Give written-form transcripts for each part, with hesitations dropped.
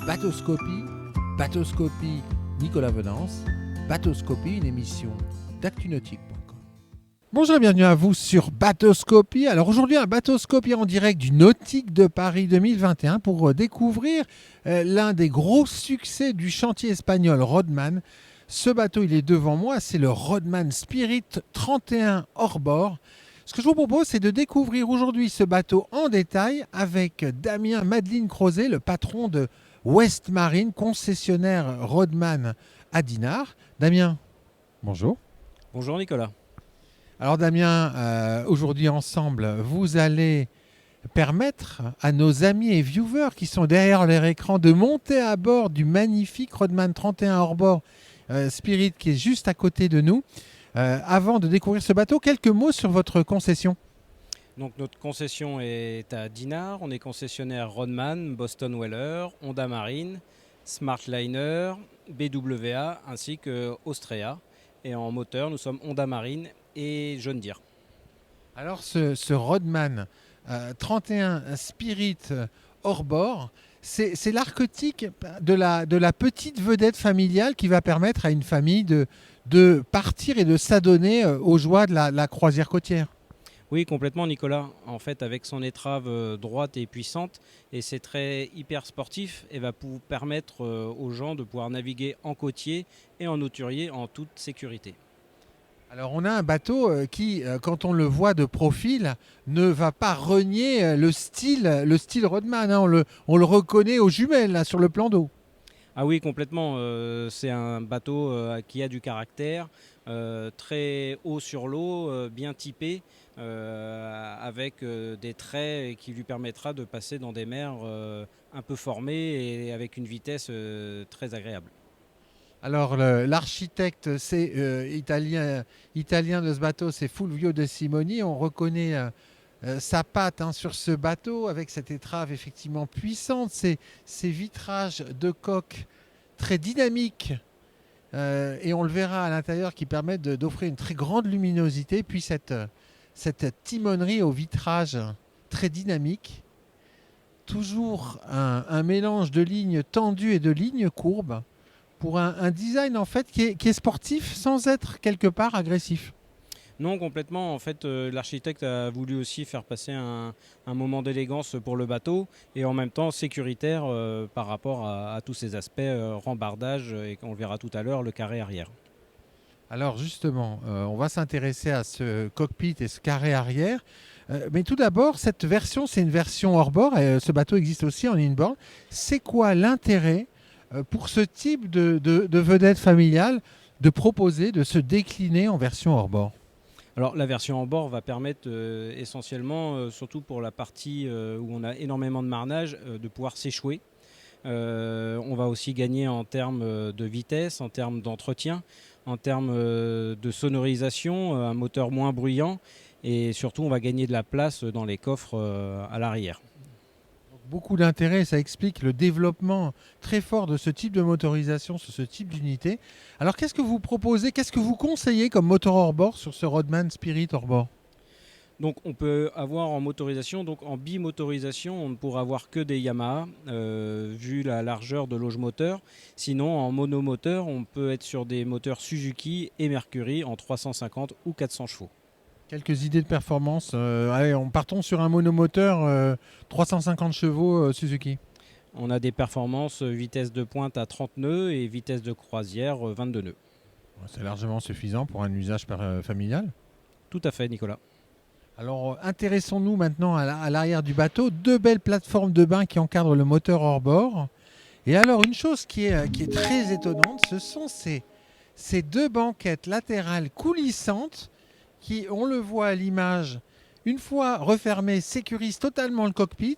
Bateauscopie, Bateauscopie Nicolas Venance, Bateauscopie, une émission d'actunautique.com. Bonjour et bienvenue à vous sur Bateauscopie. Alors aujourd'hui, un Bateauscopie en direct du Nautique de Paris 2021 pour découvrir l'un des gros succès du chantier espagnol Rodman. Ce bateau, il est devant moi, c'est le Rodman Spirit 31 hors-bord. Ce que je vous propose, c'est de découvrir aujourd'hui ce bateau en détail avec Damien Madeline-Crozet, le patron de West Marine, concessionnaire Rodman à Dinard. Damien, bonjour. Bonjour Nicolas. Alors Damien, aujourd'hui ensemble, vous allez permettre à nos amis et viewers qui sont derrière leur écran de monter à bord du magnifique Rodman 31 hors-bord Spirit qui est juste à côté de nous. Avant de découvrir ce bateau, quelques mots sur votre concession. Donc notre concession est à Dinard. On est concessionnaire Rodman, Boston Whaler, Honda Marine, Smartliner, BWA ainsi que Austria. Et en moteur, nous sommes Honda Marine et John Deere. Alors ce Rodman 31 Spirit hors bord, c'est l'archétype de la petite vedette familiale qui va permettre à une famille de partir et de s'adonner aux joies de la croisière côtière. Oui, complètement Nicolas. En fait, avec son étrave droite et puissante et c'est très hyper sportif, et va vous permettre aux gens de pouvoir naviguer en côtier et en hauturier en toute sécurité. Alors on a un bateau qui, quand on le voit de profil, ne va pas renier le style Rodman, hein. On le reconnaît aux jumelles là, sur le plan d'eau. Ah oui, complètement. C'est un bateau qui a du caractère, très haut sur l'eau, bien typé, avec des traits qui lui permettra de passer dans des mers un peu formées et avec une vitesse très agréable. Alors l'architecte, c'est italien de ce bateau, c'est Fulvio De Simoni. On reconnaît sa patte sur ce bateau avec cette étrave effectivement puissante, ces vitrages de coque très dynamiques et on le verra à l'intérieur qui permettent d'offrir une très grande luminosité. Puis cette timonerie au vitrage très dynamique, toujours un mélange de lignes tendues et de lignes courbes pour un design en fait qui est sportif sans être quelque part agressif. Non, complètement. En fait, l'architecte a voulu aussi faire passer un moment d'élégance pour le bateau et en même temps sécuritaire par rapport à tous ces aspects rembardage et on le verra tout à l'heure, le carré arrière. Alors justement, on va s'intéresser à ce cockpit et ce carré arrière. Mais tout d'abord, cette version, c'est une version hors-bord. Ce bateau existe aussi en inboard. C'est quoi l'intérêt pour ce type de vedette familiale de proposer, de se décliner en version hors-bord? Alors la version en bord va permettre essentiellement, surtout pour la partie où on a énormément de marnage, de pouvoir s'échouer. On va aussi gagner en termes de vitesse, en termes d'entretien, en termes de sonorisation, un moteur moins bruyant et surtout on va gagner de la place dans les coffres à l'arrière. Beaucoup d'intérêt, ça explique le développement très fort de ce type de motorisation sur ce type d'unité. Alors qu'est-ce que vous proposez, qu'est-ce que vous conseillez comme moteur hors-bord sur ce Rodman Spirit hors-bord? Donc on peut avoir en motorisation, donc en bimotorisation, on ne pourra avoir que des Yamaha, vu la largeur de l'auge moteur. Sinon en monomoteur, on peut être sur des moteurs Suzuki et Mercury en 350 ou 400 chevaux. Quelques idées de performance. Allez, partons sur un monomoteur 350 chevaux Suzuki. On a des performances vitesse de pointe à 30 nœuds et vitesse de croisière 22 nœuds. C'est largement suffisant pour un usage familial. Tout à fait Nicolas. Alors intéressons-nous maintenant à l'arrière du bateau. Deux belles plateformes de bain qui encadrent le moteur hors-bord. Et alors une chose qui est très étonnante, ce sont ces deux banquettes latérales coulissantes qui, on le voit à l'image, une fois refermées, sécurisent totalement le cockpit,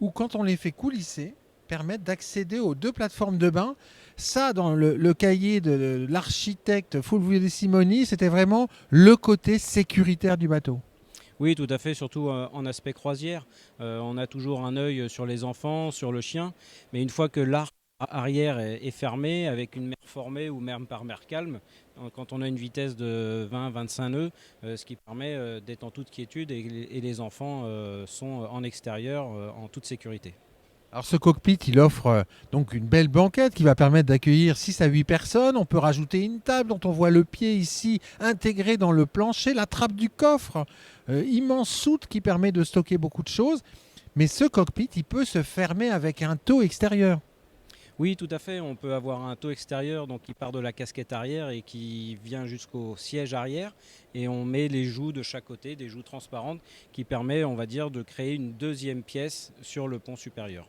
ou quand on les fait coulisser, permettent d'accéder aux deux plateformes de bain. Ça, dans le cahier de l'architecte Fulvio De Simoni, c'était vraiment le côté sécuritaire du bateau. Oui, tout à fait, surtout en aspect croisière. On a toujours un œil sur les enfants, sur le chien, mais une fois que l'arc arrière est fermé, avec une mer formée ou mer par mer calme, quand on a une vitesse de 20-25 nœuds, ce qui permet d'être en toute quiétude et les enfants sont en extérieur en toute sécurité. Alors ce cockpit, il offre donc une belle banquette qui va permettre d'accueillir 6 à 8 personnes. On peut rajouter une table dont on voit le pied ici intégré dans le plancher, la trappe du coffre, immense soute qui permet de stocker beaucoup de choses. Mais ce cockpit, il peut se fermer avec un taux extérieur. Oui, tout à fait. On peut avoir un taux extérieur donc qui part de la casquette arrière et qui vient jusqu'au siège arrière. Et on met les joues de chaque côté, des joues transparentes, qui permet, on va dire, de créer une deuxième pièce sur le pont supérieur.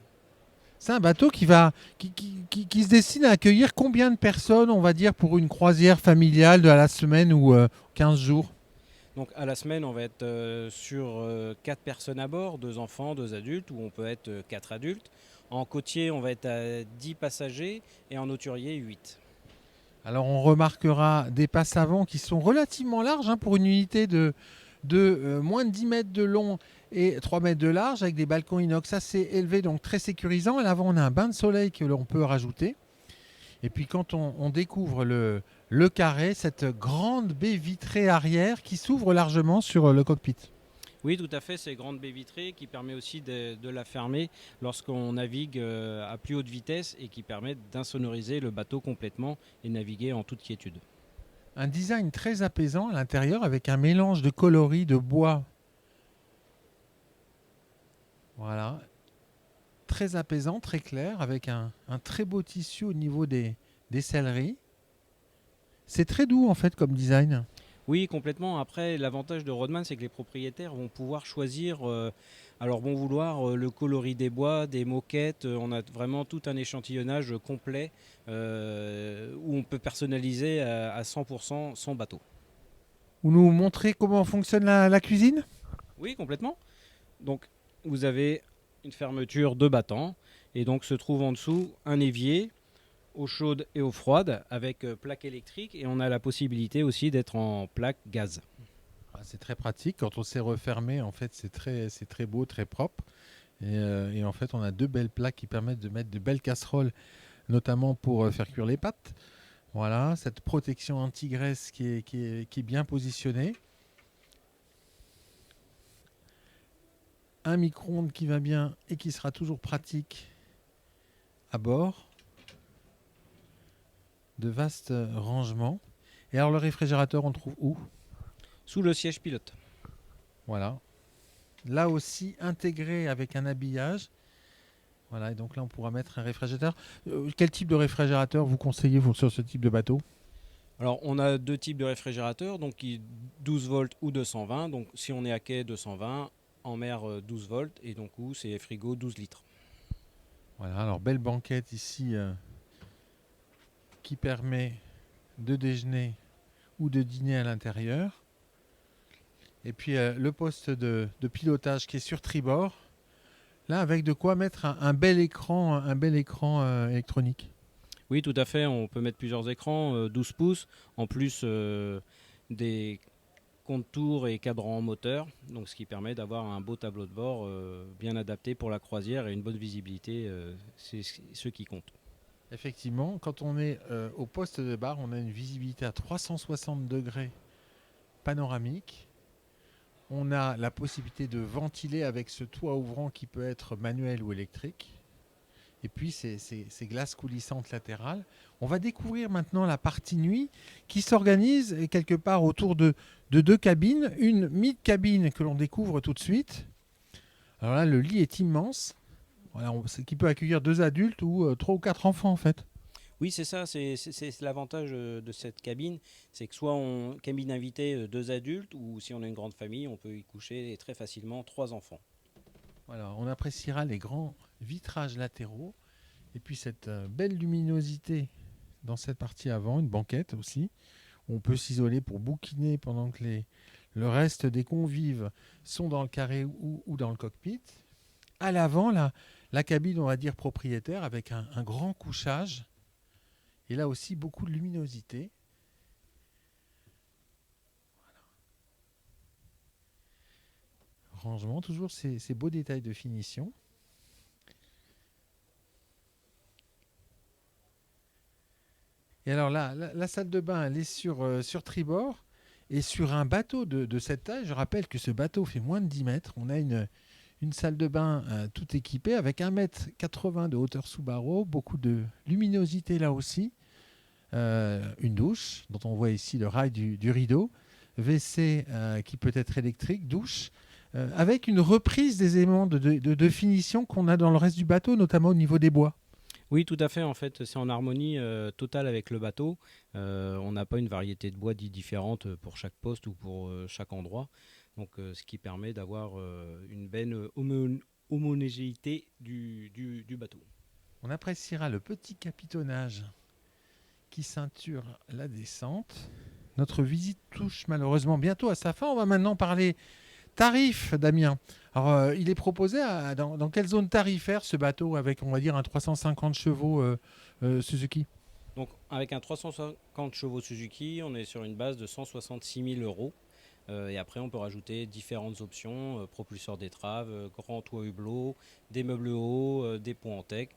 C'est un bateau qui se destine à accueillir combien de personnes, on va dire, pour une croisière familiale de la semaine ou 15 jours. Donc à la semaine, on va être sur 4 personnes à bord, 2 enfants, 2 adultes, ou on peut être 4 adultes. En côtier, on va être à 10 passagers et en hauturier, 8. Alors on remarquera des passes avant qui sont relativement larges pour une unité de moins de 10 mètres de long et 3 mètres de large avec des balcons inox assez élevés, donc très sécurisants. À l'avant, on a un bain de soleil que l'on peut rajouter. Et puis quand on découvre le carré, cette grande baie vitrée arrière qui s'ouvre largement sur le cockpit. Oui, tout à fait, c'est grande baie vitrée qui permet aussi de la fermer lorsqu'on navigue à plus haute vitesse et qui permet d'insonoriser le bateau complètement et naviguer en toute quiétude. Un design très apaisant à l'intérieur avec un mélange de coloris, de bois. Voilà. Très apaisant, très clair, avec un très beau tissu au niveau des selleries. C'est très doux en fait comme design. Oui, complètement. Après, l'avantage de Rodman, c'est que les propriétaires vont pouvoir choisir, à leur bon vouloir, le coloris des bois, des moquettes. On a vraiment tout un échantillonnage complet où on peut personnaliser à 100% son bateau. Vous nous montrez comment fonctionne la cuisine? Oui, complètement. Donc, vous avez une fermeture de battant et donc se trouve en dessous un évier eau chaude et eau froide avec plaque électrique et on a la possibilité aussi d'être en plaque gaz. C'est très pratique. Quand on sait refermer, en fait, c'est très beau, très propre. Et en fait, on a deux belles plaques qui permettent de mettre de belles casseroles, notamment pour faire cuire les pâtes. Voilà, cette protection anti-graisse qui est bien positionnée. Un micro-ondes qui va bien et qui sera toujours pratique à bord. De vastes rangements. Et alors le réfrigérateur, on le trouve où? Sous le siège pilote. Voilà. Là aussi intégré avec un habillage. Voilà, et donc là on pourra mettre un réfrigérateur. Quel type de réfrigérateur vous conseillez vous, sur ce type de bateau? Alors on a deux types de réfrigérateurs, donc 12 volts ou 220. Donc si on est à quai 220, en mer 12 volts et donc où c'est frigo 12 litres. Voilà, alors belle banquette ici qui permet de déjeuner ou de dîner à l'intérieur. Et puis le poste de pilotage qui est sur tribord. Là, avec de quoi mettre un bel écran électronique. Oui, tout à fait. On peut mettre plusieurs écrans, 12 pouces, en plus des contours et cadrans moteur, donc ce qui permet d'avoir un beau tableau de bord bien adapté pour la croisière et une bonne visibilité, c'est ce qui compte. Effectivement, quand on est au poste de barre, on a une visibilité à 360 degrés panoramique. On a la possibilité de ventiler avec ce toit ouvrant qui peut être manuel ou électrique. Et puis ces glaces coulissantes latérales. On va découvrir maintenant la partie nuit qui s'organise quelque part autour de deux cabines. Une mid-cabine que l'on découvre tout de suite. Alors là, le lit est immense. Voilà, qui peut accueillir 2 adultes ou 3 ou 4 enfants en fait. Oui, c'est ça, c'est l'avantage de cette cabine, c'est que soit on cabine invitée 2 adultes, ou si on a une grande famille, on peut y coucher très facilement 3 enfants. Voilà, on appréciera les grands vitrages latéraux et puis cette belle luminosité dans cette partie avant, une banquette aussi, où on peut s'isoler pour bouquiner pendant que le reste des convives sont dans le carré ou dans le cockpit. À l'avant, la cabine, on va dire propriétaire, avec un grand couchage. Et là aussi, beaucoup de luminosité. Voilà. Rangement, toujours ces beaux détails de finition. Et alors là, la salle de bain, elle est sur tribord. Et sur un bateau de cette taille, je rappelle que ce bateau fait moins de 10 mètres. On a une une salle de bain tout équipée avec 1,80 m de hauteur sous barreau, beaucoup de luminosité là aussi, une douche dont on voit ici le rail du rideau, WC qui peut être électrique, douche, avec une reprise des éléments de finition qu'on a dans le reste du bateau, notamment au niveau des bois. Oui, tout à fait. En fait, c'est en harmonie totale avec le bateau. On n'a pas une variété de bois différente pour chaque poste ou pour chaque endroit. Donc, ce qui permet d'avoir une belle homogénéité du bateau. On appréciera le petit capitonnage qui ceinture la descente. Notre visite touche malheureusement bientôt à sa fin. On va maintenant parler tarifs, Damien. Alors, il est proposé dans quelle zone tarifaire ce bateau avec, on va dire, un 350 chevaux Suzuki? Donc, avec un 350 chevaux Suzuki, on est sur une base de 166 000 euros. Et après, on peut rajouter différentes options, propulseur d'étrave, grand toit hublot, des meubles hauts, des ponts en teck.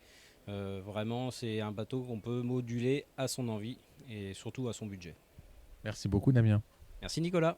Vraiment, c'est un bateau qu'on peut moduler à son envie et surtout à son budget. Merci beaucoup, Damien. Merci Nicolas.